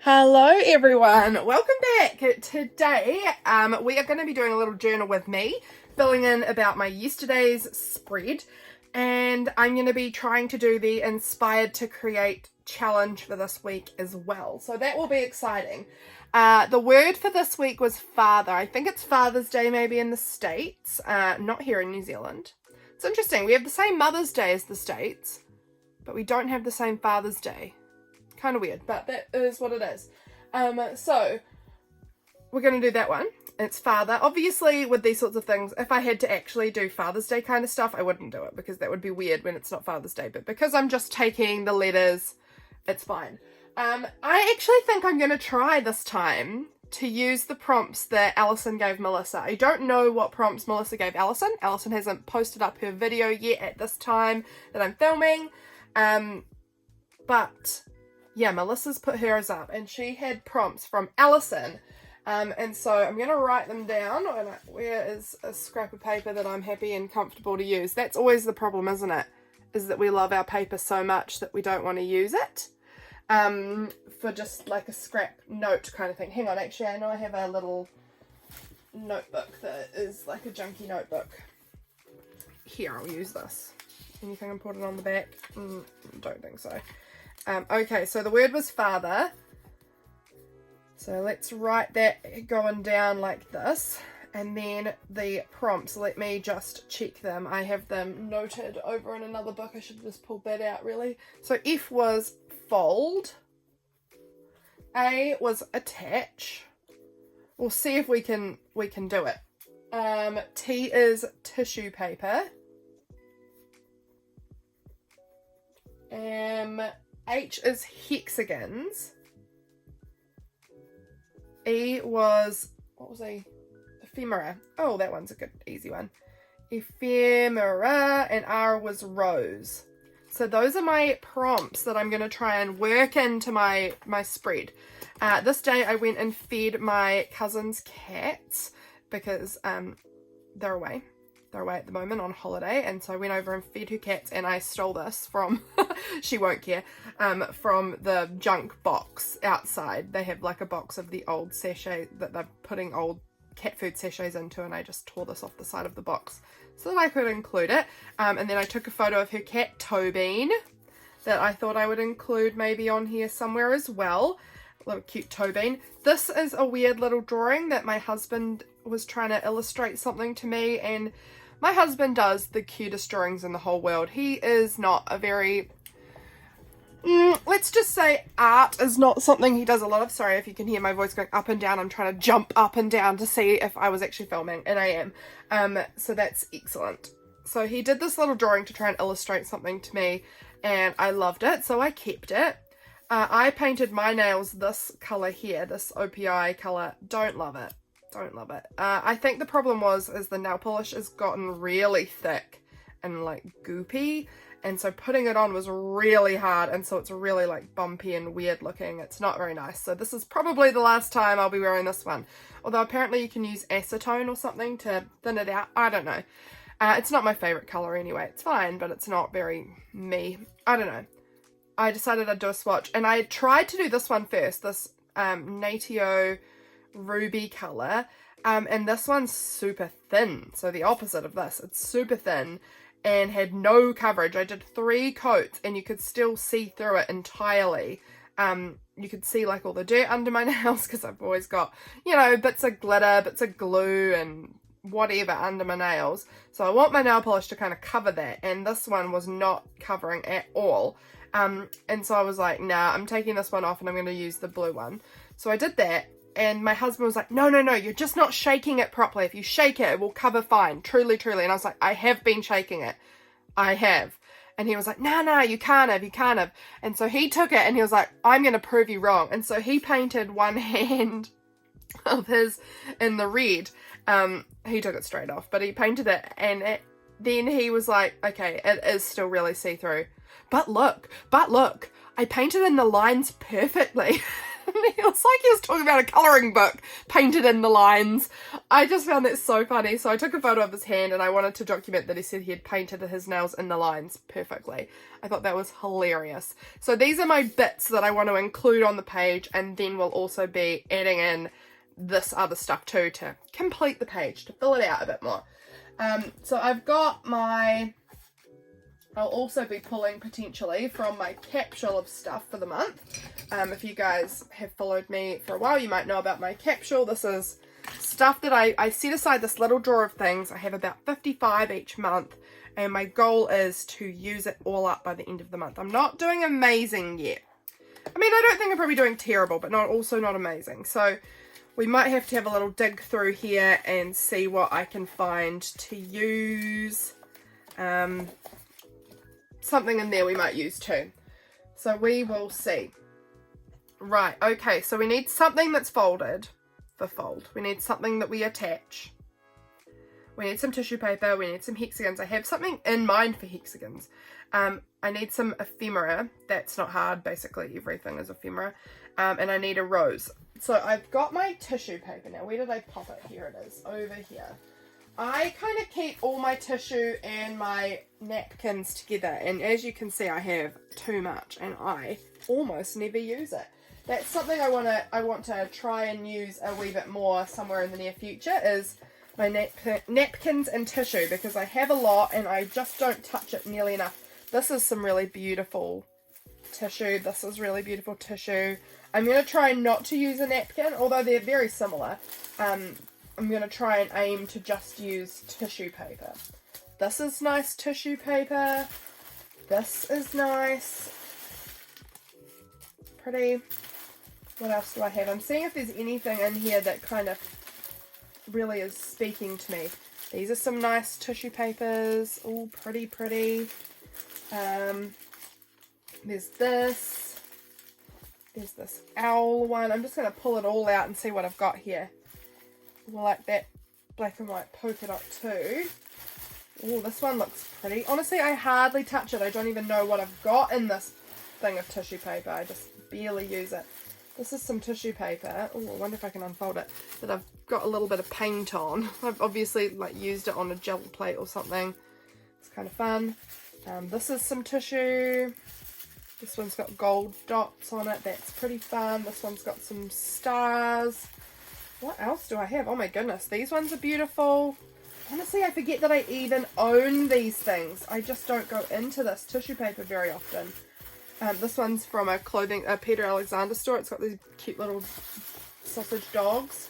Hello everyone, welcome back. Today we are going to be doing a little journal with me, filling in about my yesterday's spread, and I'm going to be trying to do the Inspired to Create challenge for this week as well, so that will be exciting. The word for this week was father. I think it's Father's Day maybe in the States, not here in New Zealand. It's interesting, we have the same Mother's Day as the States, but we don't have the same Father's Day. Kind of weird, but that is what it is. So we're going to do that one. It's father. Obviously, with these sorts of things, if I had to actually do Father's Day kind of stuff, I wouldn't do it because that would be weird when it's not Father's Day. But because I'm just taking the letters, it's fine. I actually think I'm going to try this time to use the prompts that Allison gave Melissa. I don't know what prompts Melissa gave Allison. Allison hasn't posted up her video yet at this time that I'm filming. But yeah, Melissa's put hers up and she had prompts from Allison. And so I'm going to write them down. And where is a scrap of paper that I'm happy and comfortable to use? That's always the problem, isn't it? Is that we love our paper so much that we don't want to use it. For just like a scrap note kind of thing. Hang on, actually, I know I have a little notebook that is like a junky notebook. Here, I'll use this. Anything important on the back? Don't think so. Okay, so the word was father. So let's write that going down like this. And then the prompts, let me just check them. I have them noted over in another book. I should have just pulled that out, really. So F was fold. A was attach. We'll see if we can do it. T is tissue paper. H is hexagons. E was, what was E? Ephemera. Oh, that one's a good, easy one. Ephemera, and R was rose. So those are my prompts that I'm going to try and work into my spread. This day I went and fed my cousin's cats because they're away. They're away at the moment on holiday, and so I went over and fed her cats, and I stole this from, she won't care, from the junk box outside. They have like a box of the old sachet that they're putting old cat food sachets into, and I just tore this off the side of the box so that I could include it. And then I took a photo of her cat Tobean that I thought I would include maybe on here somewhere as well. Little cute Tobean. This is a weird little drawing that my husband was trying to illustrate something to me, and my husband does the cutest drawings in the whole world. He is not a very, let's just say art is not something he does a lot of. Sorry if you can hear my voice going up and down. I'm trying to jump up and down to see if I was actually filming, and I am. So that's excellent. So he did this little drawing to try and illustrate something to me, and I loved it, so I kept it. I painted my nails this colour here, this OPI colour. Don't love it. Don't love it. I think the problem is the nail polish has gotten really thick and like goopy, and so putting it on was really hard, and so it's really like bumpy and weird looking. It's not very nice. So this is probably the last time I'll be wearing this one. Although apparently you can use acetone or something to thin it out. I don't know. It's not my favourite colour anyway. It's fine, but it's not very me. I don't know. I decided I'd do a swatch, and I tried to do this one first, this Natio ruby colour, and this one's super thin, so the opposite of this. It's super thin and had no coverage. I did 3 coats and you could still see through it entirely. You could see like all the dirt under my nails because I've always got, you know, bits of glitter, bits of glue and whatever under my nails. So I want my nail polish to kind of cover that, and this one was not covering at all. And so I was like, nah, I'm taking this one off and I'm going to use the blue one. So I did that, and my husband was like, no, you're just not shaking it properly. If you shake it, it will cover fine. Truly. And I was like, I have been shaking it. I have. And he was like, no, you can't have. And so he took it and he was like, I'm going to prove you wrong. And so he painted one hand of his in the red. He took it straight off, but he painted it, and then he was like, okay, it is still really see-through. But look, I painted in the lines perfectly. It was like he was talking about a colouring book painted in the lines. I just found that so funny. So I took a photo of his hand and I wanted to document that he said he had painted his nails in the lines perfectly. I thought that was hilarious. So these are my bits that I want to include on the page, and then we'll also be adding in this other stuff too to complete the page, to fill it out a bit more. So I've got my... I'll also be pulling potentially from my capsule of stuff for the month. If you guys have followed me for a while, you might know about my capsule. This is stuff that I set aside this little drawer of things. I have about 55 each month, and my goal is to use it all up by the end of the month. I'm not doing amazing yet. I mean, I don't think I'm probably doing terrible, but also not amazing. So we might have to have a little dig through here and see what I can find to use. Something in there we might use too. So we will see. Right, okay, so we need something that's folded for fold. We need something that we attach. We need some tissue paper. We need some hexagons. I have something in mind for hexagons. I need some ephemera. That's not hard. Basically, everything is ephemera. And I need a rose. So I've got my tissue paper now. Where did I pop it? Here it is, over here. I kind of keep all my tissue and my napkins together, and as you can see I have too much and I almost never use it. That's something I want to try and use a wee bit more somewhere in the near future, is my napkins and tissue, because I have a lot and I just don't touch it nearly enough. This is some really beautiful tissue. This is really beautiful tissue. I'm going to try not to use a napkin, although they're very similar. I'm going to try and aim to just use tissue paper. This is nice tissue paper. This is nice. Pretty. What else do I have? I'm seeing if there's anything in here that kind of really is speaking to me. These are some nice tissue papers. Oh, pretty, pretty. There's this. There's this owl one. I'm just going to pull it all out and see what I've got here. Well, like that black and white polka dot too. Oh, this one looks pretty. Honestly, I hardly touch it. I don't even know what I've got in this thing of tissue paper. I just barely use it. This is some tissue paper. Oh, I wonder if I can unfold it. That I've got a little bit of paint on. I've obviously like used it on a gel plate or something. It's kind of fun. This is some tissue. This one's got gold dots on it. That's pretty fun. This one's got some stars. What else do I have? Oh my goodness, these ones are beautiful. Honestly, I forget that I even own these things. I just don't go into this tissue paper very often. This one's from a Peter Alexander store. It's got these cute little sausage dogs.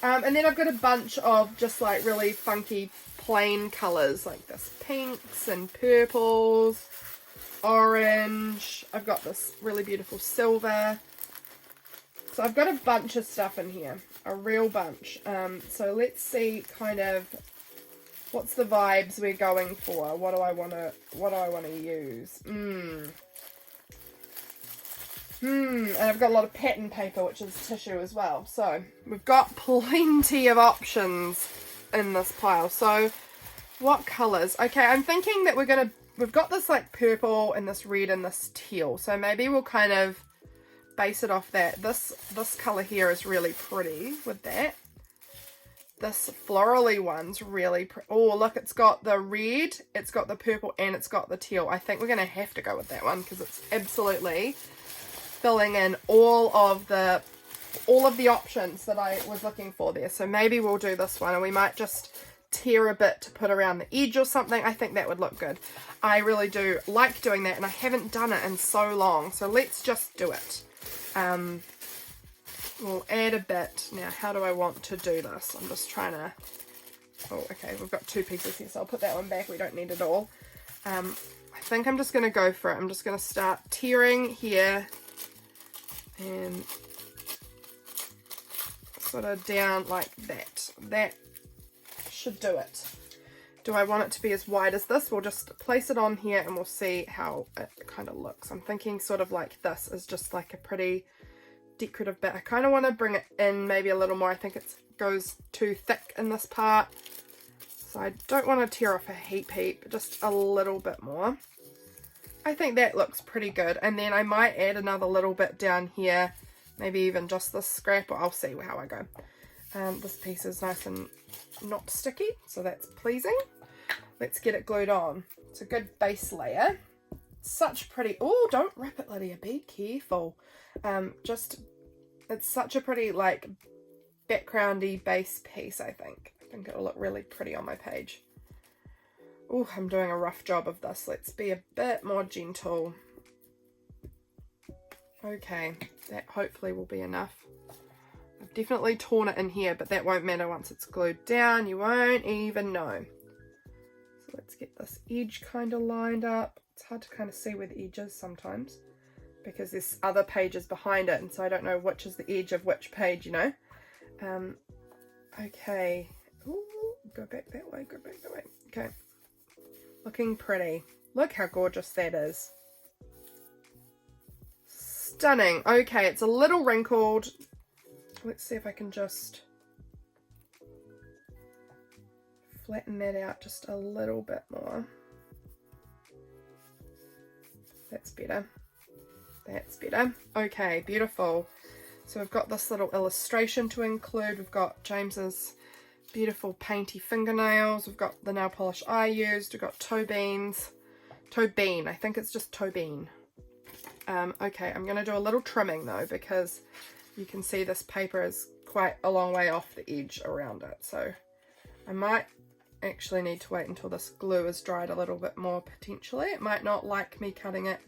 And then I've got a bunch of just like really funky plain colours, like this pinks and purples, orange. I've got this really beautiful silver. So I've got a bunch of stuff in here, a real bunch. So let's see kind of what's the vibes we're going for. What do I want to use? And I've got a lot of pattern paper, which is tissue as well. So we've got plenty of options in this pile. So what colours? Okay, I'm thinking that we've got this like purple and this red and this teal. So maybe we'll kind of base it off that. This colour here is really pretty with that. This florally one's really pretty. Oh, look, it's got the red, it's got the purple, and it's got the teal. I think we're going to have to go with that one because it's absolutely filling in all of the options that I was looking for there. So maybe we'll do this one, and we might just tear a bit to put around the edge or something. I think that would look good. I really do like doing that, and I haven't done it in so long. So let's just do it. We'll add a bit. Now, how do I want to do this? I'm just trying to... Oh, okay, we've got two pieces here, so I'll put that one back. We don't need it all. I think I'm just going to go for it. I'm just going to start tearing here and sort of down like that. That should do it. Do I want it to be as wide as this? We'll just place it on here and we'll see how it kind of looks. I'm thinking sort of like this is just like a pretty decorative bit. I kind of want to bring it in maybe a little more. I think it goes too thick in this part. So I don't want to tear off a heap, just a little bit more. I think that looks pretty good. And then I might add another little bit down here maybe even just this scrap, or I'll see how I go. This piece is nice and not sticky, so that's pleasing. Let's get it glued on. It's a good base layer. Such pretty, oh, don't rip it, Lydia, be careful. It's such a pretty, like, backgroundy base piece, I think. I think it'll look really pretty on my page. Oh, I'm doing a rough job of this. Let's be a bit more gentle. Okay, that hopefully will be enough. I've definitely torn it in here, but that won't matter once it's glued down. You won't even know. So let's get this edge kind of lined up. It's hard to kind of see where the edge is sometimes because there's other pages behind it, and so I don't know which is the edge of which page, you know. Okay. Ooh, go back that way, go back that way. Okay. Looking pretty. Look how gorgeous that is. Stunning. Okay, it's a little wrinkled. Let's see if I can just flatten that out just a little bit more. That's better. That's better. Okay, beautiful. So we've got this little illustration to include. We've got James's beautiful painty fingernails. We've got the nail polish I used. We've got toe beans. Toe bean. I think it's just toe bean. Okay, I'm going to do a little trimming though, because you can see this paper is quite a long way off the edge around it. So I might actually need to wait until this glue is dried a little bit more potentially. It might not like me cutting it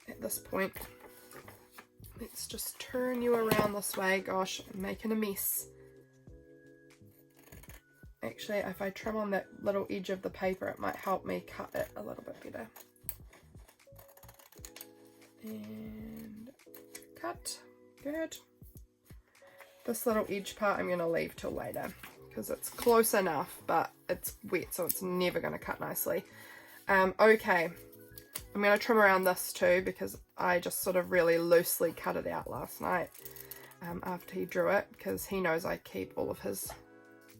at this point. Let's just turn you around this way. Gosh, I'm making a mess. Actually, if I trim on that little edge of the paper, it might help me cut it a little bit better. And cut. Good. This little edge part I'm going to leave till later because it's close enough, but it's wet, so it's never going to cut nicely. Okay. I'm going to trim around this too because I just sort of really loosely cut it out last night after he drew it, because he knows I keep all of his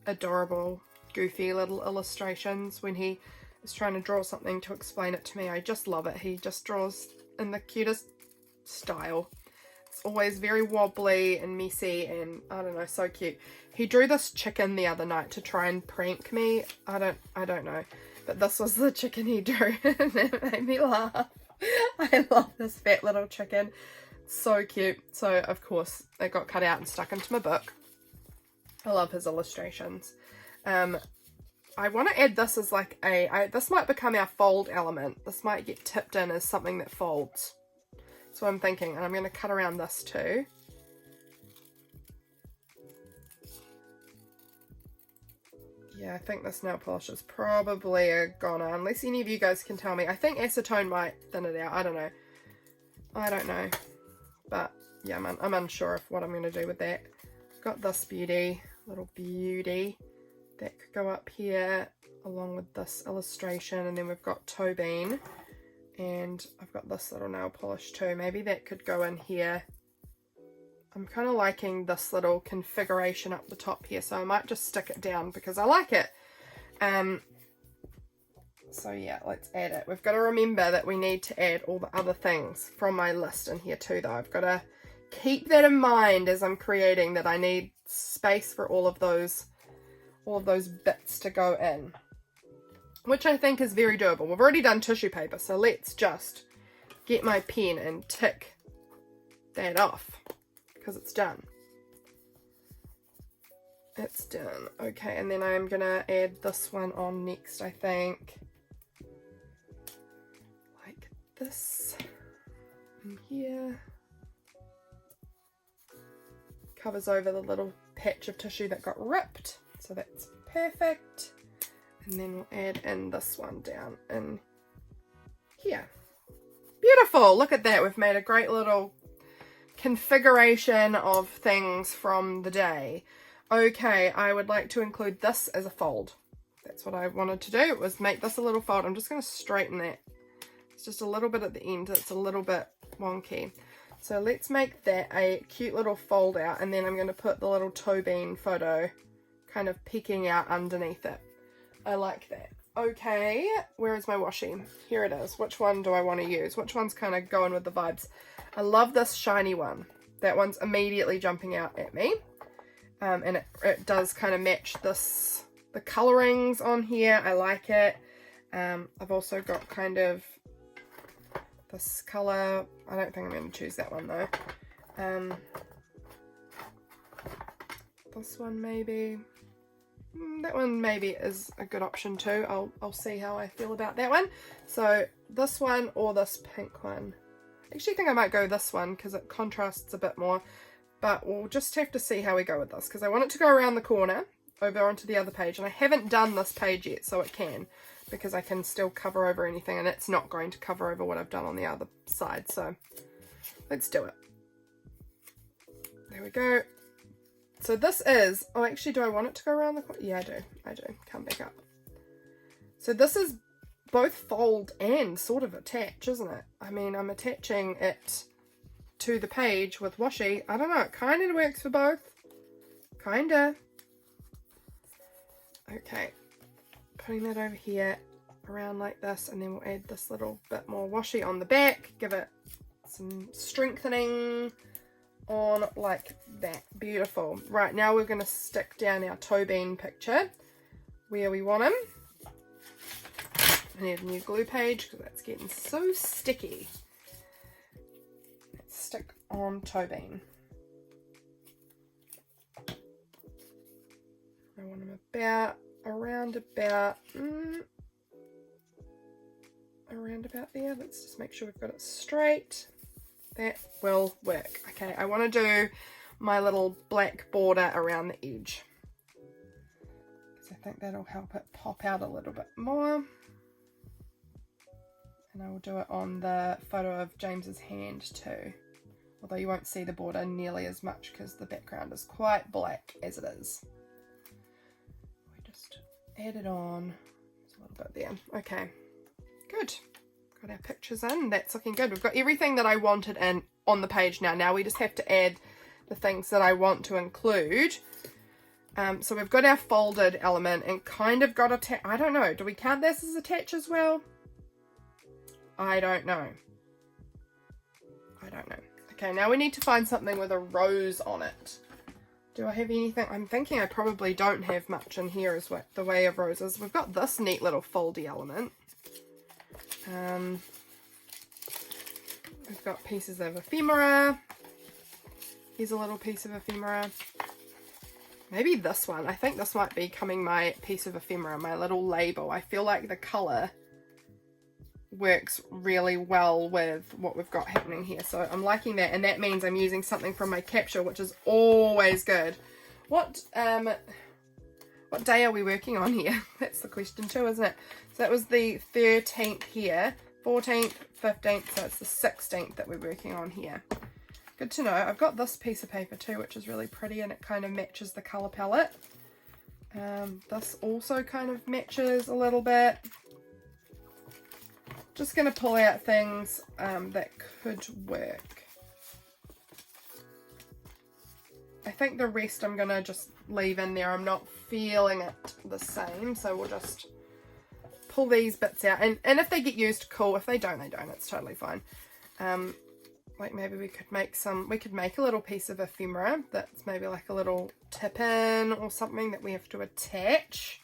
adorable, goofy little illustrations when he is trying to draw something to explain it to me. I just love it. He just draws in the cutest style. It's always very wobbly and messy and I don't know, so cute. He drew this chicken the other night to try and prank me. I don't know. But this was the chicken he drew and it made me laugh. I love this fat little chicken. So cute. So of course it got cut out and stuck into my book. I love his illustrations. I want to add this as like this might become our fold element. This might get tipped in as something that folds. So I'm thinking, and I'm going to cut around this too. Yeah, I think this nail polish is probably a goner, unless any of you guys can tell me. I think acetone might thin it out. I don't know. I don't know. But yeah, I'm unsure of what I'm going to do with that. Got this beauty, little beauty. That could go up here along with this illustration. And then we've got toe bean. And I've got this little nail polish too. Maybe that could go in here. I'm kind of liking this little configuration up the top here, so I might just stick it down because I like it. So yeah, let's add it. We've got to remember that we need to add all the other things from my list in here too, though. I've got to keep that in mind as I'm creating, that I need space for all of those bits to go in, which I think is very doable. We've already done tissue paper, so let's just get my pen and tick that off. Because it's done. It's done. Okay, and then I'm gonna add this one on next, I think. Like this. And here. Covers over the little patch of tissue that got ripped. So that's perfect. And then we'll add in this one down in here. Beautiful! Look at that. We've made a great little configuration of things from the day. Okay, I would like to include this as a fold. That's what I wanted to do, was make this a little fold. I'm just going to straighten that. It's just a little bit at the end. It's a little bit wonky. So let's make that a cute little fold out, and then I'm going to put the little toe bean photo kind of peeking out underneath it. I like that. Okay, where is my washi? Here it is. Which one do I want to use? Which one's kind of going with the vibes? I love this shiny one. that one's immediately jumping out at me. And it does kind of match this, the colorings on here. I like it. I've also got kind of this color. I don't think I'm going to choose that one though. This one maybe. That one maybe is a good option too. I'll see how I feel about that one. So this one or this pink one. I actually think I might go this one because it contrasts a bit more. But we'll just have to see how we go with this, because I want it to go around the corner over onto the other page, and I haven't done this page yet, so it can, because I can still cover over anything, and it's not going to cover over what I've done on the other side. So let's do it. There we go. So this is, oh actually, do I want it to go around the corner? Yeah, I do. Come back up. So this is both fold and sort of attach, isn't it? I mean, I'm attaching it to the page with washi. I don't know, it kind of works for both. Kinda. Okay, putting that over here around like this, and then we'll add this little bit more washi on the back, give it some strengthening on like that. Beautiful. Right, now we're going to stick down our toe bean picture where we want them. I need a new glue page because that's getting so sticky. Stick on toe bean. I want them around about there. Let's just make sure we've got it straight. That will work. Okay, I want to do my little black border around the edge, because I think that'll help it pop out a little bit more. And I will do it on the photo of James's hand too. Although you won't see the border nearly as much because the background is quite black as it is. We just add it on. There's a little bit there. Okay, good. Got our pictures in. That's looking good. We've got everything that I wanted in on the page now. Now we just have to add the things that I want to include. So we've got our folded element and kind of got a I don't know. Do we count this as attach as well? I don't know. Okay, now we need to find something with a rose on it. Do I have anything? I'm thinking I probably don't have much in here as well, the way of roses. We've got this neat little foldy element. We've got pieces of ephemera. Here's a little piece of ephemera. Maybe this one. I think this might be becoming my piece of ephemera, my little label. I feel like the colour works really well with what we've got happening here, so I'm liking that, and that means I'm using something from my capsule, which is always good. What day are we working on here? That's the question too, isn't it? So that was the 13th here, 14th, 15th, so it's the 16th that we're working on here. Good to know. I've got this piece of paper too, which is really pretty, and it kind of matches the colour palette. This also kind of matches a little bit. Just going to pull out things that could work. I think the rest I'm going to just leave in there. I'm not feeling it the same, so we'll just pull these bits out. And if they get used, cool. If they don't, they don't. It's totally fine. Like maybe we could make a little piece of ephemera that's maybe like a little tip-in or something that we have to attach.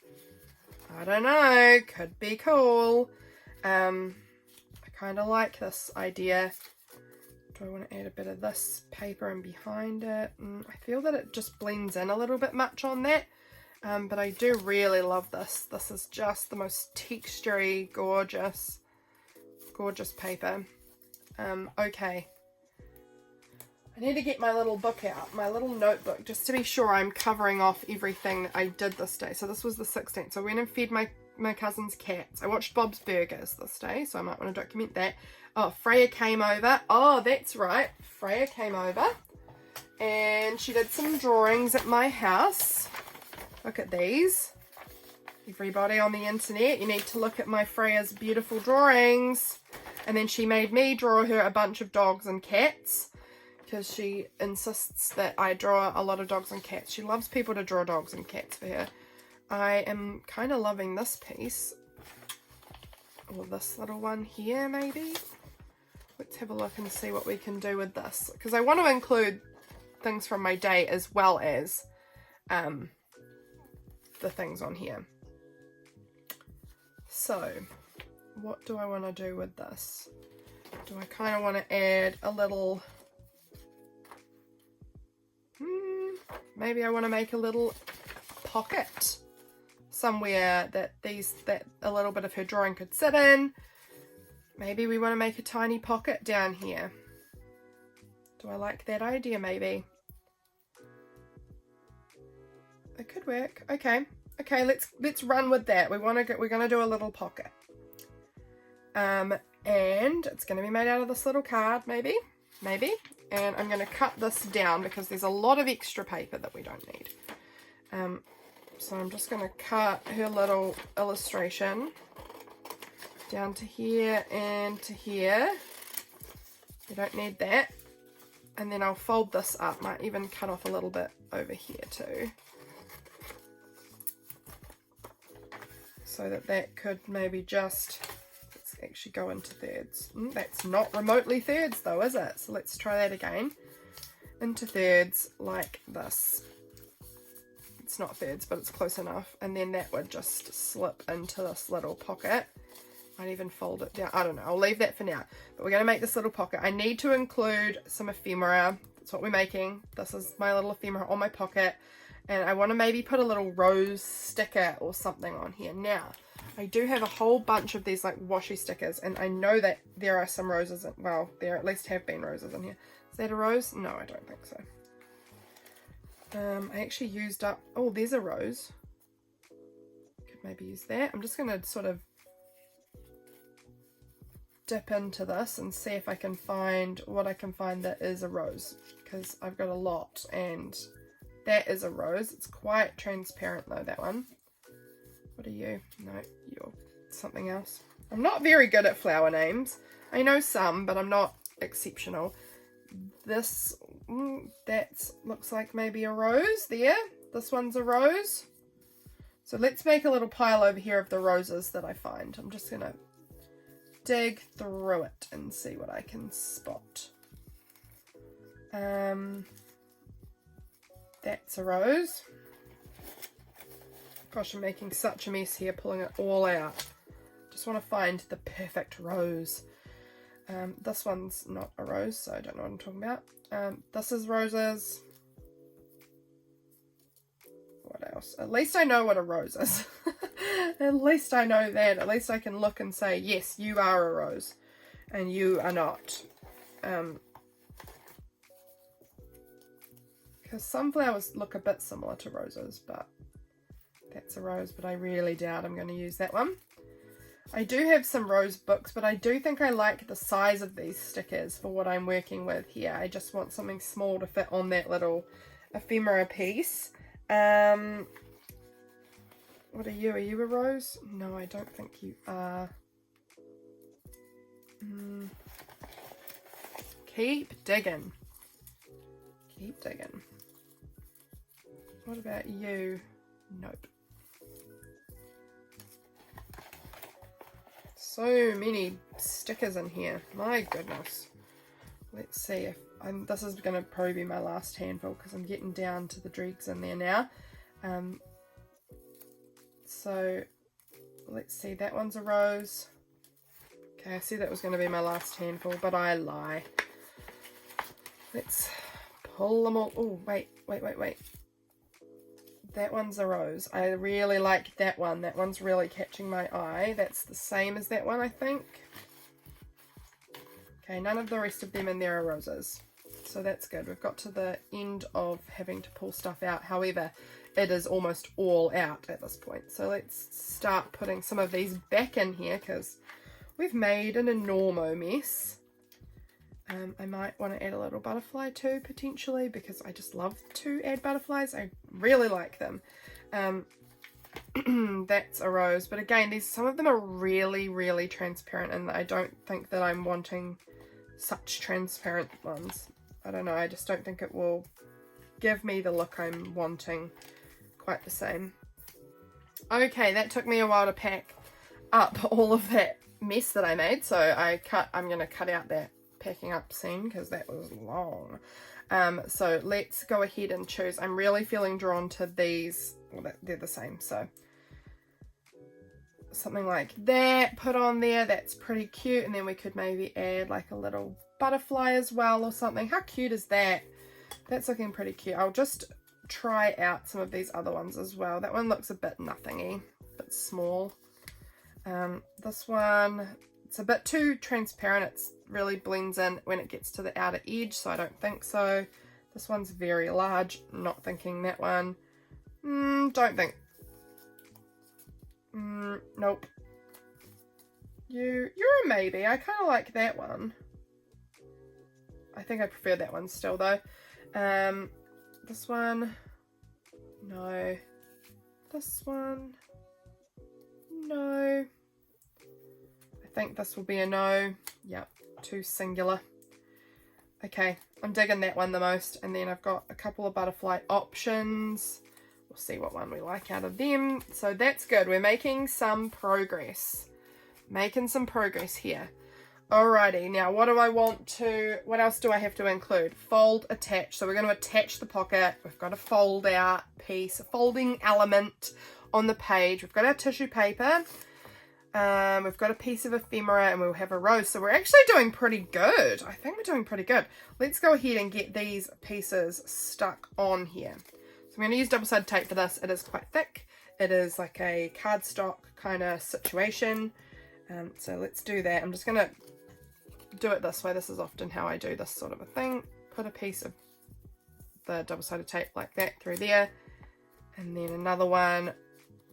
I don't know. Could be cool. I kind of like this idea. Do I want to add a bit of this paper in behind it? I feel that it just blends in a little bit much on that, but I do really love this. This is just the most textury, gorgeous paper. Okay. I need to get my little book out, my little notebook, just to be sure I'm covering off everything that I did this day. So this was the 16th. So I went and fed my cousin's cats. I watched Bob's Burgers this day, so I might want to document that. Oh, Freya came over. Oh, that's right. Freya came over and she did some drawings at my house. Look at these. Everybody on the internet, you need to look at my Freya's beautiful drawings. And then she made me draw her a bunch of dogs and cats, because she insists that I draw a lot of dogs and cats. She loves people to draw dogs and cats for her. I am kind of loving this piece, or this little one here maybe. let's have a look and see what we can do with this, because I want to include things from my day as well as the things on here. So what do I want to do with this? Do I kind of want to add a little, maybe I want to make a little pocket somewhere that a little bit of her drawing could sit in. Maybe we want to make a tiny pocket down here. Do I like that idea? Maybe it could work. Okay, let's run with that. We're gonna do a little pocket, and it's gonna be made out of this little card, maybe, and I'm gonna cut this down because there's a lot of extra paper that we don't need. So I'm just gonna cut her little illustration down to here and to here. You don't need that. And then I'll fold this up. Might even cut off a little bit over here too, so that could maybe just, let's actually go into thirds. That's not remotely thirds though, is it? So let's try that again. Into thirds like this. It's not thirds, but it's close enough. And then that would just slip into this little pocket. Might even fold it down. I don't know. I'll leave that for now. But we're going to make this little pocket. I need to include some ephemera. That's what we're making. This is my little ephemera on my pocket. And I want to maybe put a little rose sticker or something on here. Now, I do have a whole bunch of these like washi stickers. And I know that there are some roses. Well, there at least have been roses in here. Is that a rose? No, I don't think so. I actually used up... Oh, there's a rose. Could maybe use that. I'm just going to sort of dip into this and see if I can find what I can find that is a rose, because I've got a lot, and that is a rose. It's quite transparent though, that one. What are you? No, you're something else. I'm not very good at flower names. I know some, but I'm not exceptional. This, that looks like maybe a rose there. This one's a rose. So let's make a little pile over here of the roses that I find. I'm just gonna dig through it and see what I can spot. That's a rose. Gosh, I'm making such a mess here, pulling it all out. Just want to find the perfect rose. This one's not a rose, so I don't know what I'm talking about. This is roses. What else? At least I know what a rose is. At least I know that. At least I can look and say, yes, you are a rose, and you are not. Because some flowers look a bit similar to roses, but that's a rose, but I really doubt I'm going to use that one. I do have some rose books, but I do think I like the size of these stickers for what I'm working with here. I just want something small to fit on that little ephemera piece. What are you? Are you a rose? No, I don't think you are. Keep digging. Keep digging. What about you? Nope. So many stickers in here. My goodness. Let's see if this is going to probably be my last handful because I'm getting down to the dregs in there now. So let's see. That one's a rose. Okay, I see that was going to be my last handful, but I lie. Let's pull them all. Oh, wait. That one's a rose. I really like that one. That one's really catching my eye. That's the same as that one, I think. Okay, none of the rest of them in there are roses. So that's good. We've got to the end of having to pull stuff out. However, it is almost all out at this point. So let's start putting some of these back in here because we've made an enormous mess. I might want to add a little butterfly too, potentially, because I just love to add butterflies. I really like them. That's a rose. But again, some of them are really, really transparent, and I don't think that I'm wanting such transparent ones. I don't know. I just don't think it will give me the look I'm wanting quite the same. Okay, that took me a while to pack up all of that mess that I made. So I'm going to cut out that packing up scene because that was long. So let's go ahead and choose. I'm really feeling drawn to these. Well, they're the same, so something like that put on there. That's pretty cute. And then we could maybe add like a little butterfly as well or something. How cute is that? That's looking pretty cute. I'll just try out some of these other ones as well. That one looks a bit nothingy, a bit small. This one, it's a bit too transparent. It really blends in when it gets to the outer edge, so I don't think so. This one's very large. Not thinking that one. Don't think. Nope. You're a maybe. I kind of like that one. I think I prefer that one still though. This one, no. This one, no. I think this will be a no. Yep, too singular. Okay, I'm digging that one the most. And then I've got a couple of butterfly options. We'll see what one we like out of them. So that's good. We're making some progress. Making some progress here. Alrighty, now what else do I have to include? Fold, attach. So we're going to attach the pocket. We've got a fold out piece, a folding element on the page. We've got our tissue paper. We've got a piece of ephemera and we'll have a rose. So we're actually doing pretty good. I think we're doing pretty good. Let's go ahead and get these pieces stuck on here. So I'm going to use double-sided tape for this. It is quite thick. It is like a cardstock kind of situation. So let's do that. I'm just going to do it this way. This is often how I do this sort of a thing. Put a piece of the double-sided tape like that through there. And then another one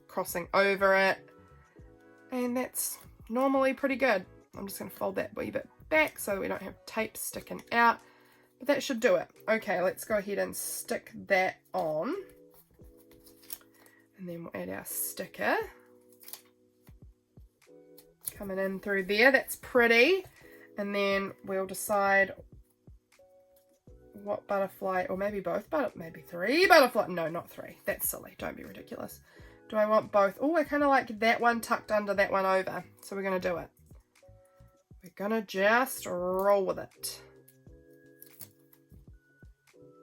crossing over it. And that's normally pretty good. I'm just going to fold that wee bit back so that we don't have tape sticking out. But that should do it. Okay, let's go ahead and stick that on. And then we'll add our sticker. Coming in through there. That's pretty. And then we'll decide what butterfly, or maybe both, but maybe three butterfly. No, not three. That's silly. Don't be ridiculous. Do I want both? Oh, I kind of like that one tucked under that one over. So we're going to do it. We're going to just roll with it.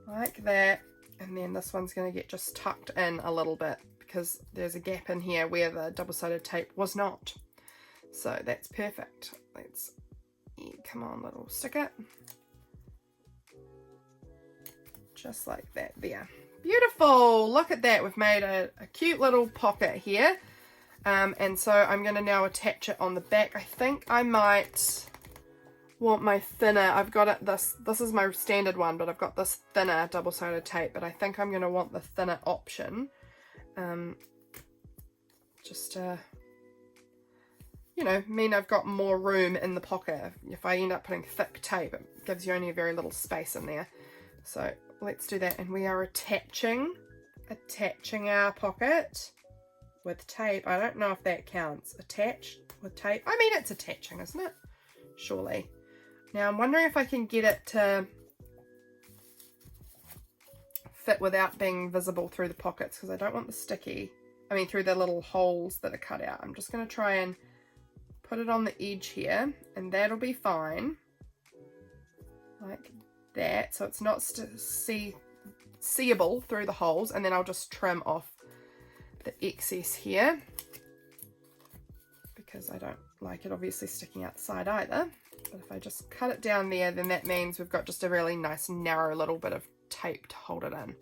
Like that. And then this one's going to get just tucked in a little bit because there's a gap in here where the double-sided tape was not. So that's perfect. Let's, yeah, come on, little sticker. Just like that there. Beautiful. Look at that. We've made a cute little pocket here. And so I'm going to now attach it on the back. I think I might want my thinner. I've got it, this is my standard one, but I've got this thinner double-sided tape, but I think I'm going to want the thinner option. Just to, you know, mean I've got more room in the pocket. If I end up putting thick tape, it gives you only a very little space in there. So let's do that. And we are attaching our pocket with tape. I don't know if that counts. Attached with tape. I mean, it's attaching, isn't it? Surely. Now I'm wondering if I can get it to fit without being visible through the pockets, because I don't want the sticky, through the little holes that are cut out. I'm just going to try and put it on the edge here, and that'll be fine. Like that, so it's not seeable through the holes, and then I'll just trim off the excess here because I don't like it obviously sticking outside either. But if I just cut it down there, then that means we've got just a really nice narrow little bit of tape to hold it in.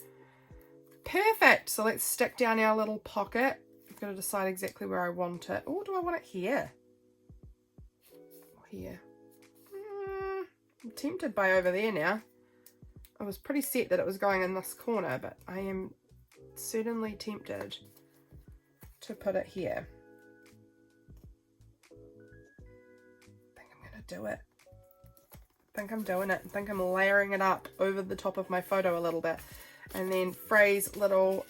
Perfect. So let's stick down our little pocket. I've got to decide exactly where I want it. Oh, do I want it here? Or here? I'm tempted by over there now. I was pretty set that it was going in this corner, but I am certainly tempted to put it here. I think I'm going to do it. I think I'm doing it. I think I'm layering it up over the top of my photo a little bit. And then Frey's little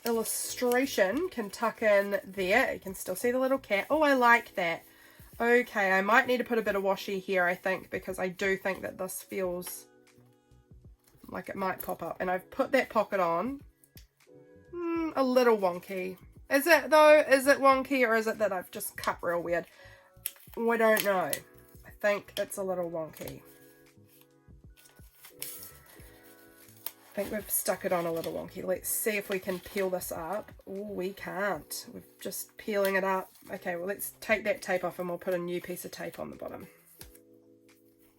illustration can tuck in there. You can still see the little cat. Oh, I like that. Okay, I might need to put a bit of washi here, I think, because I do think that this feels like it might pop up. And I've put that pocket on. A little wonky. Is it though? Is it wonky, or is it that I've just cut real weird? I don't know. I think it's a little wonky. I think we've stuck it on a little wonky. Let's see if we can peel this up. Oh, we can't. We're just peeling it up. Okay, well, let's take that tape off and we'll put a new piece of tape on the bottom.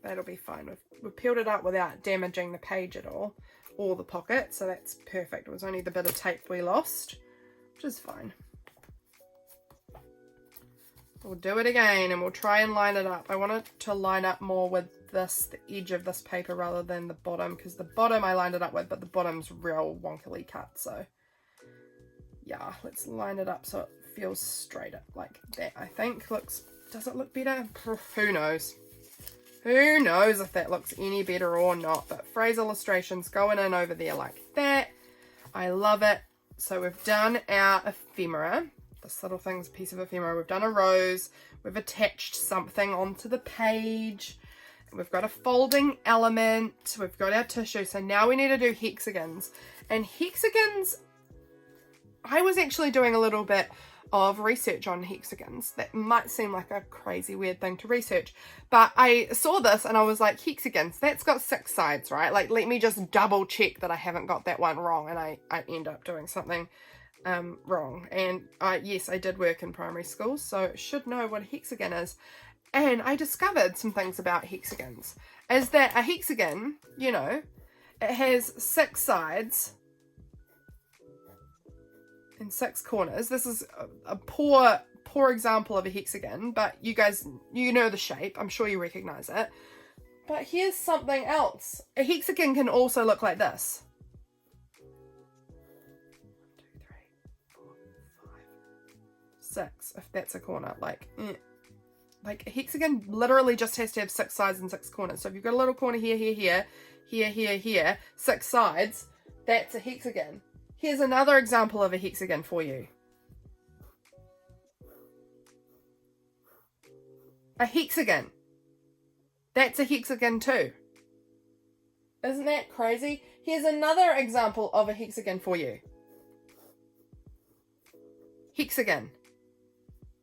That'll be fine. We've peeled it up without damaging the page at all, or the pocket, so that's perfect. It was only the bit of tape we lost, which is fine. We'll do it again and we'll try and line it up. I want it to line up more with this, the edge of this paper, rather than the bottom, because the bottom I lined it up with, but the bottom's real wonkily cut. So yeah, let's line it up so it feels straight up like that. I think does it look better? Who knows? Who knows if that looks any better or not, but phrase illustrations going in over there like that. I love it. So we've done our ephemera. This little thing's a piece of ephemera. We've done a rose. We've attached something onto the page. We've got a folding element. We've got our tissue. So now we need to do hexagons. And hexagons, I was actually doing a little bit of research on hexagons. That might seem like a crazy weird thing to research, but I saw this and I was like, hexagons, that's got 6 sides, right? Like, let me just double check that I haven't got that one wrong, and I end up doing something wrong. And yes, I did work in primary school, so should know what a hexagon is. And I discovered some things about hexagons, is that a hexagon, you know, it has 6 sides and 6 corners. This is a poor example of a hexagon, but you guys, you know the shape. I'm sure you recognize it. But here's something else. A hexagon can also look like this. 1, 2, 3, 4, 5, 6. If that's a corner, like a hexagon literally just has to have 6 sides and 6 corners. So if you've got a little corner here, here, here, here, here, 6 sides, that's a hexagon. Here's another example of a hexagon for you. A hexagon. That's a hexagon too. Isn't that crazy? Here's another example of a hexagon for you. Hexagon.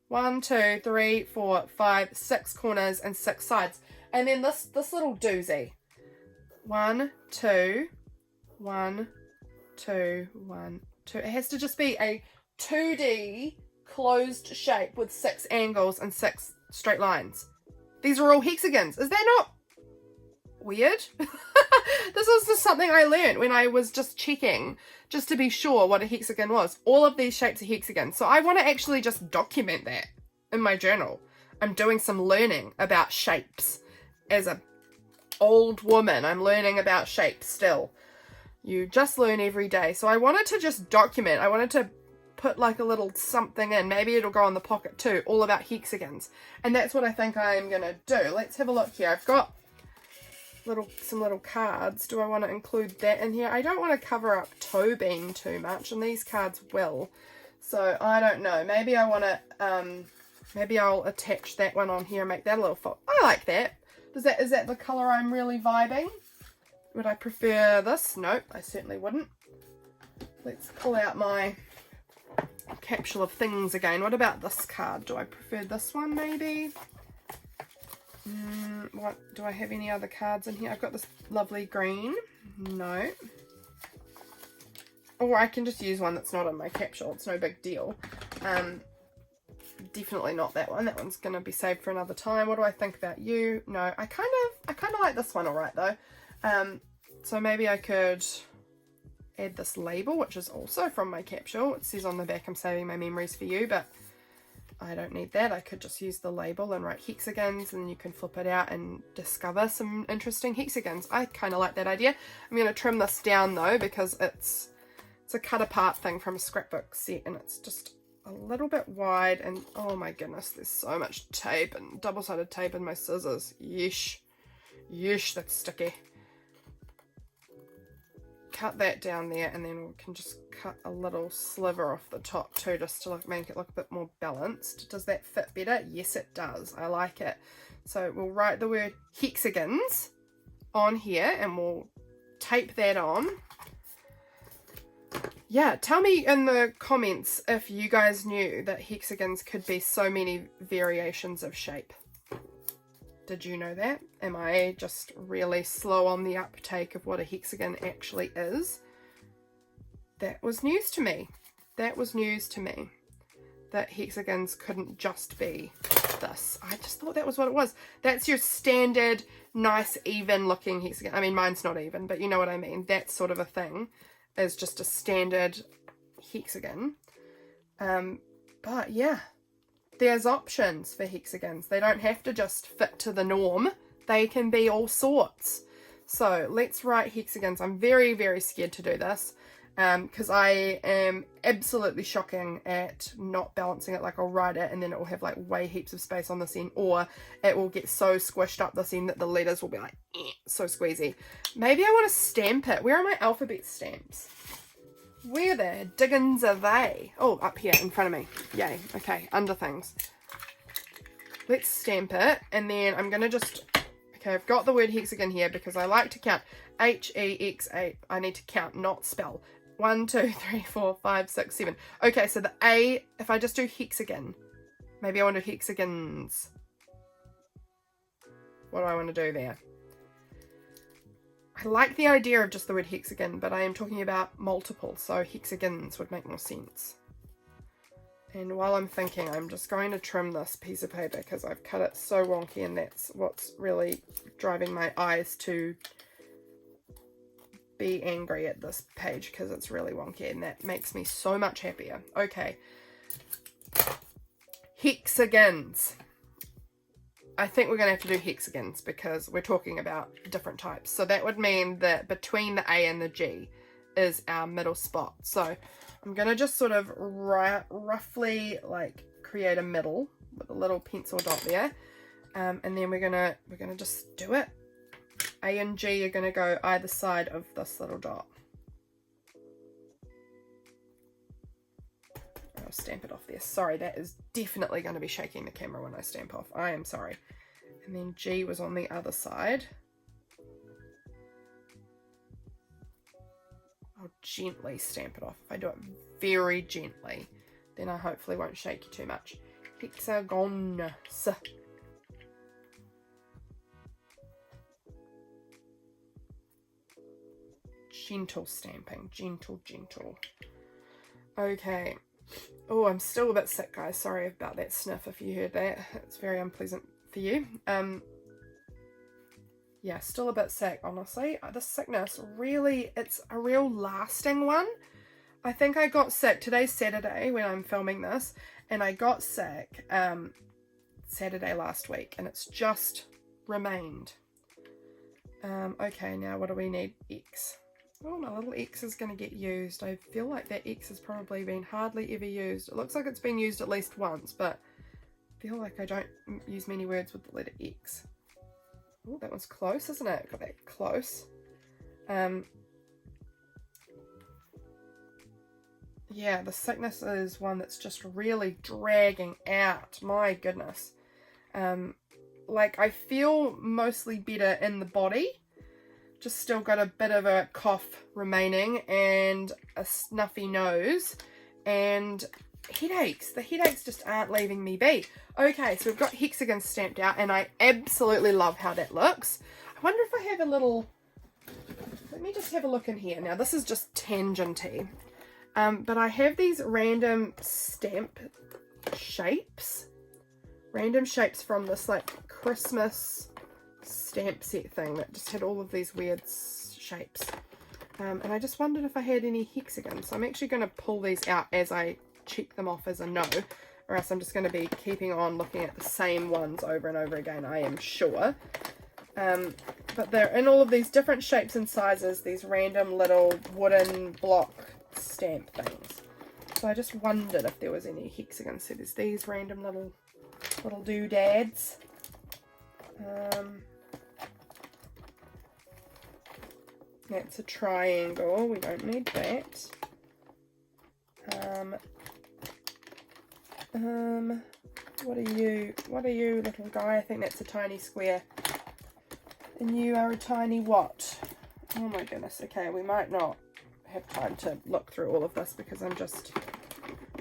1, 2, 3, 4, 5, 6 corners and 6 sides. And then this little doozy. 1, 2, 1, 2, 1, 2. It has to just be a 2D closed shape with 6 angles and 6 straight lines. These are all hexagons. Is that not weird? This was just something I learned when I was just checking, just to be sure what a hexagon was. All of these shapes are hexagons. So I want to actually just document that in my journal. I'm doing some learning about shapes. As a old woman, I'm learning about shapes still. You just learn every day. So I wanted to just document. I wanted to put like a little something in. Maybe it'll go on the pocket too. All about hexagons. And that's what I think I'm going to do. Let's have a look here. I've got some little cards. Do I want to include that in here? I don't want to cover up toe bean too much. And these cards will. So I don't know. Maybe I want to, maybe I'll attach that one on here and make that a little fold. I like that. Is that the colour I'm really vibing? Would I prefer this? Nope, I certainly wouldn't. Let's pull out my capsule of things again. What about this card? Do I prefer this one maybe? What, do I have any other cards in here? I've got this lovely green. No. Or I can just use one that's not in my capsule. It's no big deal. Definitely not that one. That one's going to be saved for another time. What do I think about you? No, I kind of like this one all right though. So maybe I could add this label, which is also from my capsule. It says on the back, I'm saving my memories for you, but I don't need that. I could just use the label and write hexagons, and you can flip it out and discover some interesting hexagons. I kind of like that idea. I'm going to trim this down though, because it's a cut apart thing from a scrapbook set, and it's just a little bit wide, and oh my goodness, there's so much tape and double-sided tape in my scissors. Yeesh. Yeesh, that's sticky. Cut that down there, and then we can just cut a little sliver off the top too, just to make it look a bit more balanced. Does that fit better? Yes, it does. I like it. So we'll write the word hexagons on here, and we'll tape that on. Yeah, tell me in the comments if you guys knew that hexagons could be so many variations of shape. Did you know that? Am I just really slow on the uptake of what a hexagon actually is? That was news to me. That was news to me. That hexagons couldn't just be this. I just thought that was what it was. That's your standard, nice, even looking hexagon. I mean, mine's not even, but you know what I mean. That sort of a thing is just a standard hexagon. But yeah. There's options for hexagons. They don't have to just fit to the norm. They can be all sorts. So let's write hexagons. I'm very, very scared to do this because I am absolutely shocking at not balancing it. Like I'll write it and then it will have like way heaps of space on this end, or it will get so squished up this end that the letters will be like so squeezy. Maybe I want to stamp it. Where are my alphabet stamps? Where the diggins are they? Oh, up here in front of me. Yay. Okay, under things. Let's stamp it, and then I'm going to just... Okay, I've got the word hexagon here because I like to count. H-E-X-A. I need to count, not spell. 1, 2, 3, 4, 5, 6, 7. Okay, so the A, if I just do hexagon, maybe I want to do hexagons. What do I want to do there? I like the idea of just the word hexagon, but I am talking about multiple, so hexagons would make more sense. And while I'm thinking, I'm just going to trim this piece of paper because I've cut it so wonky, and that's what's really driving my eyes to be angry at this page because it's really wonky, and that makes me so much happier. Okay. Hexagons. I think we're going to have to do hexagons because we're talking about different types. So that would mean that between the A and the G is our middle spot. So I'm going to just sort of roughly like create a middle with a little pencil dot there. And then we're gonna just do it. A and G are going to go either side of this little dot. I'll stamp it off there. Sorry, that is definitely going to be shaking the camera when I stamp off. I am sorry. And then G was on the other side. I'll gently stamp it off. If I do it very gently, then I hopefully won't shake you too much. Hexagons. Gentle stamping. Gentle, gentle. Okay. Oh, I'm still a bit sick, guys. Sorry about that sniff if you heard that. It's very unpleasant for you. Yeah, still a bit sick, honestly. This sickness, really, it's a real lasting one. I think I got sick. Today's Saturday when I'm filming this, and I got sick Saturday last week, and it's just remained. Okay, now what do we need? X. Oh, my little X is going to get used. I feel like that X has probably been hardly ever used. It looks like it's been used at least once, but I feel like I don't use many words with the letter X. Oh, that one's close, isn't it? Got that close. Yeah, the sickness is one that's just really dragging out. My goodness. Like, I feel mostly better in the body. Just still got a bit of a cough remaining and a snuffy nose and headaches. The headaches just aren't leaving me be. Okay, so we've got hexagons stamped out, and I absolutely love how that looks. I wonder if I have a little... Let me just have a look in here. Now, this is just tangenty. But I have these random stamp shapes. Random shapes from this, like, Christmas stamp set thing that just had all of these weird shapes. And I just wondered if I had any hexagons. So I'm actually going to pull these out as I check them off as a no, or else I'm just going to be keeping on looking at the same ones over and over again, I am sure. But they're in all of these different shapes and sizes, these random little wooden block stamp things. So I just wondered if there was any hexagons. So there's these random little doodads. That's a triangle. We don't need that. What are you? What are you, little guy? I think that's a tiny square. And you are a tiny what? Oh my goodness. Okay, we might not have time to look through all of this because I'm just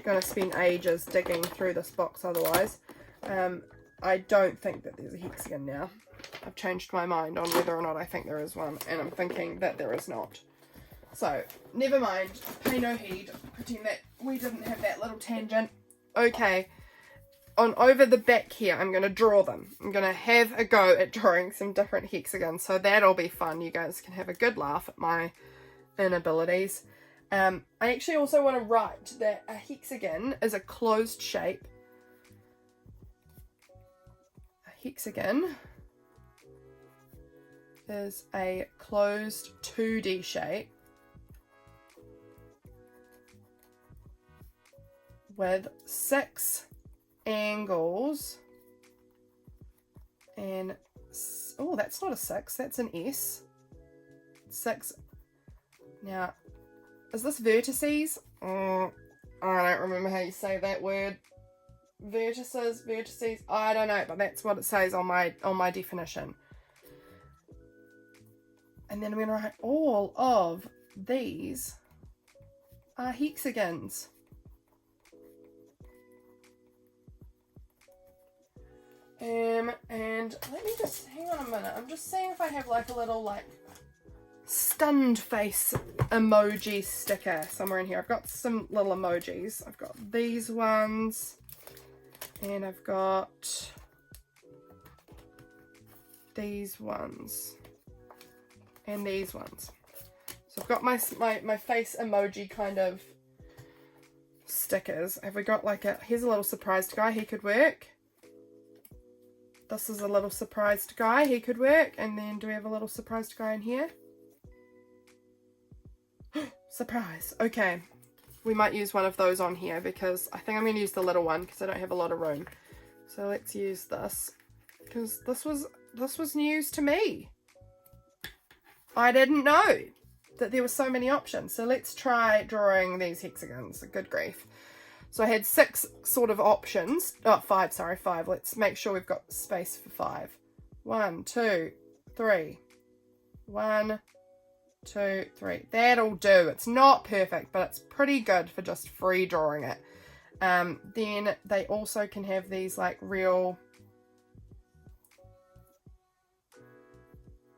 going to spend ages digging through this box otherwise. I don't think that there's a hexagon now. I've changed my mind on whether or not I think there is one, and I'm thinking that there is not. So, never mind. Pay no heed. Pretend that we didn't have that little tangent. Okay. On over the back here, I'm going to draw them. I'm going to have a go at drawing some different hexagons. So that'll be fun. You guys can have a good laugh at my inabilities. I actually also want to write that a hexagon is a closed shape. A hexagon is a closed 2D shape with 6 angles and, oh, that's not a 6, that's an S. 6. Now, is this vertices? I don't remember how you say that word. Vertices, I don't know, but that's what it says on my definition. And then I'm going to write all of these are hexagons. And let me just, hang on a minute, I'm just seeing if I have like a little like stunned face emoji sticker somewhere in here. I've got some little emojis. I've got these ones, and I've got these ones, and these ones. So I've got my face emoji kind of stickers. Have we got like a, here's a little surprised guy, he could work. This is a little surprised guy, he could work. And then do we have a little surprised guy in here? Surprise. Okay, we might use one of those on here because I think I'm going to use the little one because I don't have a lot of room. So let's use this because this was news to me. I didn't know that there were so many options. So let's try drawing these hexagons. Good grief. So I had 6 sort of options. Oh, 5, sorry, 5. Let's make sure we've got space for 5. 1, 2, 3. 1, 2, 3. That'll do. It's not perfect, but it's pretty good for just free drawing it. Then they also can have these like real...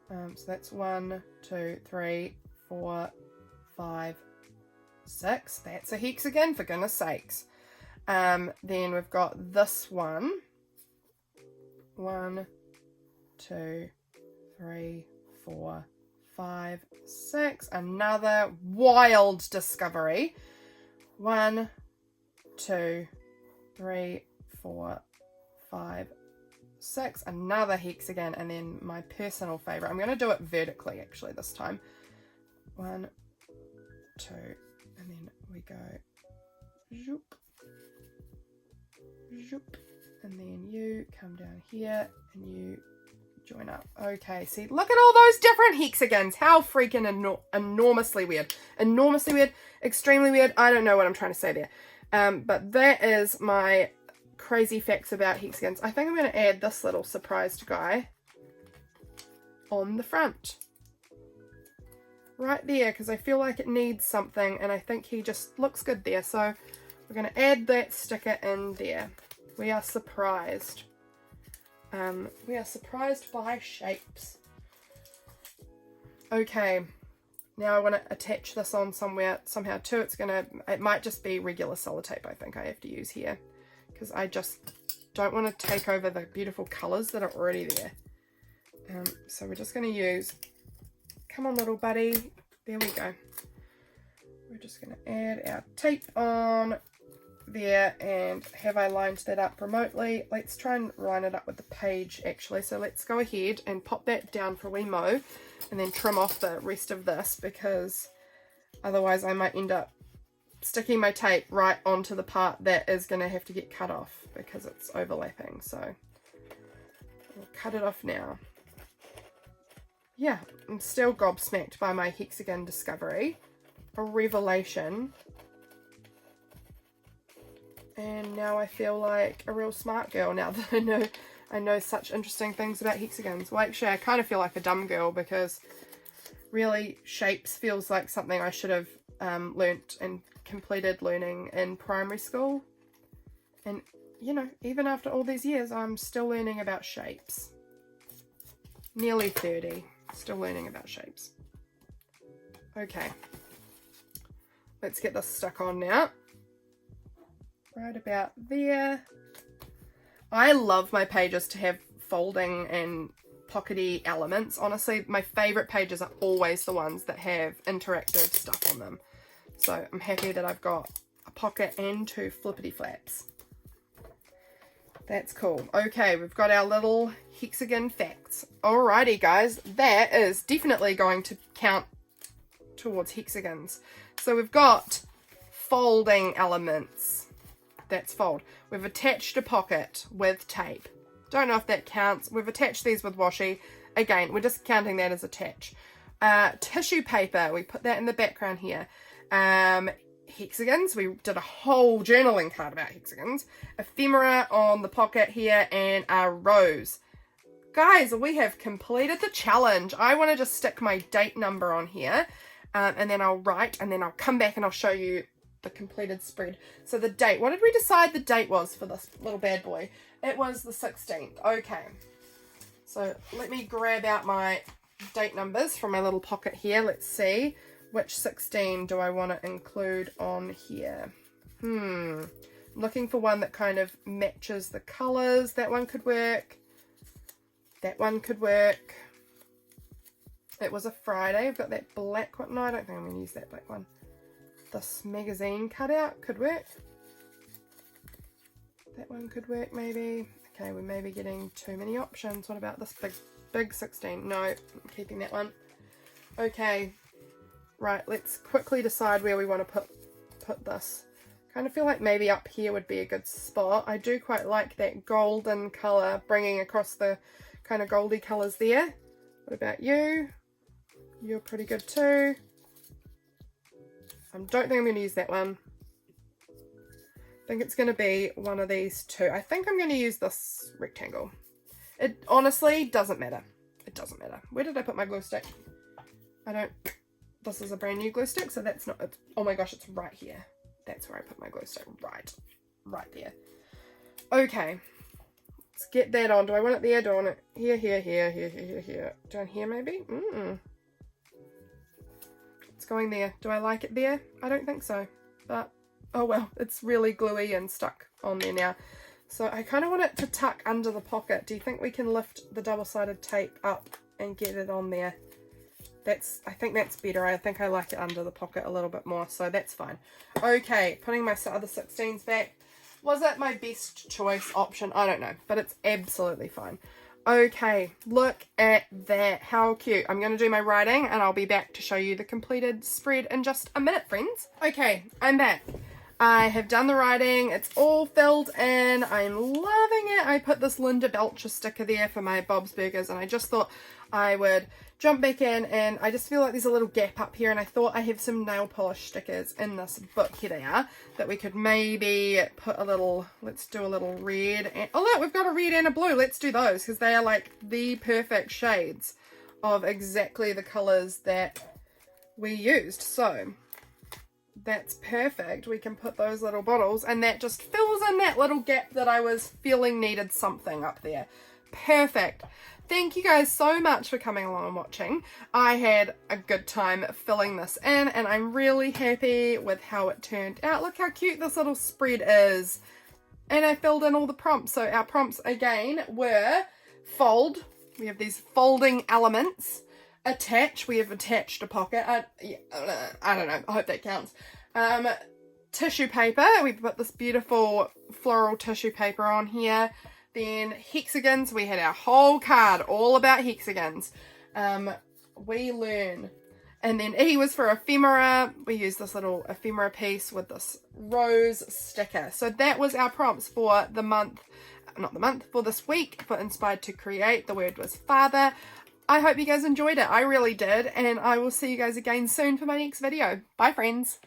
so that's 1, 2, 3, 4, 5, 6. That's a hexagon, for goodness sakes. Then we've got this one. 1, 2, 3, 4, 5, 6. Another wild discovery. 1, 2, 3, 4, 5, 6. Another hexagon, and then my personal favorite. I'm going to do it vertically actually this time. 1, 2, and then we go zoop, zoop, and then you come down here and you join up. Okay, see, look at all those different hexagons. How freaking enormously weird. Enormously weird, extremely weird. I don't know what I'm trying to say there. But that is my crazy facts about hexagons. I think I'm going to add this little surprised guy on the front. Right there, because I feel like it needs something, and I think he just looks good there. So we're going to add that sticker in there. We are surprised. We are surprised by shapes. Okay, now I want to attach this on somehow too. It might just be regular sellotape I think I have to use here, because I just don't want to take over the beautiful colours that are already there. So we're just going to use, come on little buddy, there we go. We're just going to add our tape on there, and have I lined that up remotely? Let's try and line it up with the page actually. So let's go ahead and pop that down for a wee mo, and then trim off the rest of this, because otherwise I might end up sticking my tape right onto the part that is going to have to get cut off because it's overlapping. So I'll cut it off now. Yeah, I'm still gobsmacked by my hexagon discovery. A revelation. And now I feel like a real smart girl now that I know such interesting things about hexagons. Well, actually, I kind of feel like a dumb girl, because really shapes feels like something I should have learnt and completed learning in primary school. And you know, even after all these years, I'm still learning about shapes. Nearly 30, still learning about shapes. Okay, let's get this stuck on now. Right about there. I love my pages to have folding and pockety elements. Honestly, my favorite pages are always the ones that have interactive stuff on them. So I'm happy that I've got a pocket and 2 flippity flaps. That's cool. Okay, we've got our little hexagon facts. Alrighty guys, that is definitely going to count towards hexagons. So we've got folding elements. That's fold. We've attached a pocket with tape. Don't know if that counts. We've attached these with washi. Again, we're just counting that as attach. Tissue paper, we put that in the background here. Hexagons, we did a whole journaling card about hexagons. Ephemera on the pocket here, and a rose. Guys, we have completed the challenge. I want to just stick my date number on here, and then I'll write, and then I'll come back and I'll show you the completed spread. So the date, what did we decide the date was for this little bad boy? It was the 16th. Okay, so let me grab out my date numbers from my little pocket here. Let's see, which 16 do I want to include on here? Looking for one that kind of matches the colors. That one could work. That one could work. It was a Friday. I've got that black one. No, I don't think I'm going to use that black one. This magazine cutout could work. That one could work maybe. Okay, we may be getting too many options. What about this big 16? No, I'm keeping that one. Okay, right, let's quickly decide where we want to put this. Kind of feel like maybe up here would be a good spot. I do quite like that golden colour bringing across the kind of goldy colours there. What about you? You're pretty good too. I don't think I'm going to use that one. I think it's going to be one of these two. I think I'm going to use this rectangle. It honestly doesn't matter. It doesn't matter. Where did I put my glue stick? This is a brand new glue stick, so that's not, oh my gosh, it's right here. That's where I put my glue stick, right there. Okay, let's get that on. Do I want it there? Do I want it here? Down here maybe? It's going there. Do I like it there? I don't think so, but oh well, it's really gluey and stuck on there now. So I kind of want it to tuck under the pocket. Do you think we can lift the double-sided tape up and get it on there? I think that's better. I think I like it under the pocket a little bit more, so that's fine. Okay, putting my other 16s back. Was it my best choice option? I don't know, but it's absolutely fine. Okay, look at that. How cute. I'm going to do my writing and I'll be back to show you the completed spread in just a minute, friends. Okay, I'm back. I have done the writing. It's all filled in. I'm loving it. I put this Linda Belcher sticker there for my Bob's Burgers, and I just thought I would jump back in, and I just feel like there's a little gap up here, and I thought I have some nail polish stickers in this book. Here they are, that we could maybe put a little, let's do a little red, and oh look, we've got a red and a blue. Let's do those, because they are like the perfect shades of exactly the colors that we used. So that's perfect. We can put those little bottles, and that just fills in that little gap that I was feeling needed something up there. Perfect. Thank you guys so much for coming along and watching. I had a good time filling this in, and I'm really happy with how it turned out. Look how cute this little spread is. And I filled in all the prompts. So our prompts again were fold. We have these folding elements. Attach. We have attached a pocket. I don't know. I hope that counts. Tissue paper. We put this beautiful floral tissue paper on here. Then hexagons, we had our whole card all about hexagons. We learn. And then E was for ephemera. We used this little ephemera piece with this rose sticker. So that was our prompts for the month, for this week, for Inspired to Create. The word was father. I hope you guys enjoyed it. I really did. And I will see you guys again soon for my next video. Bye, friends.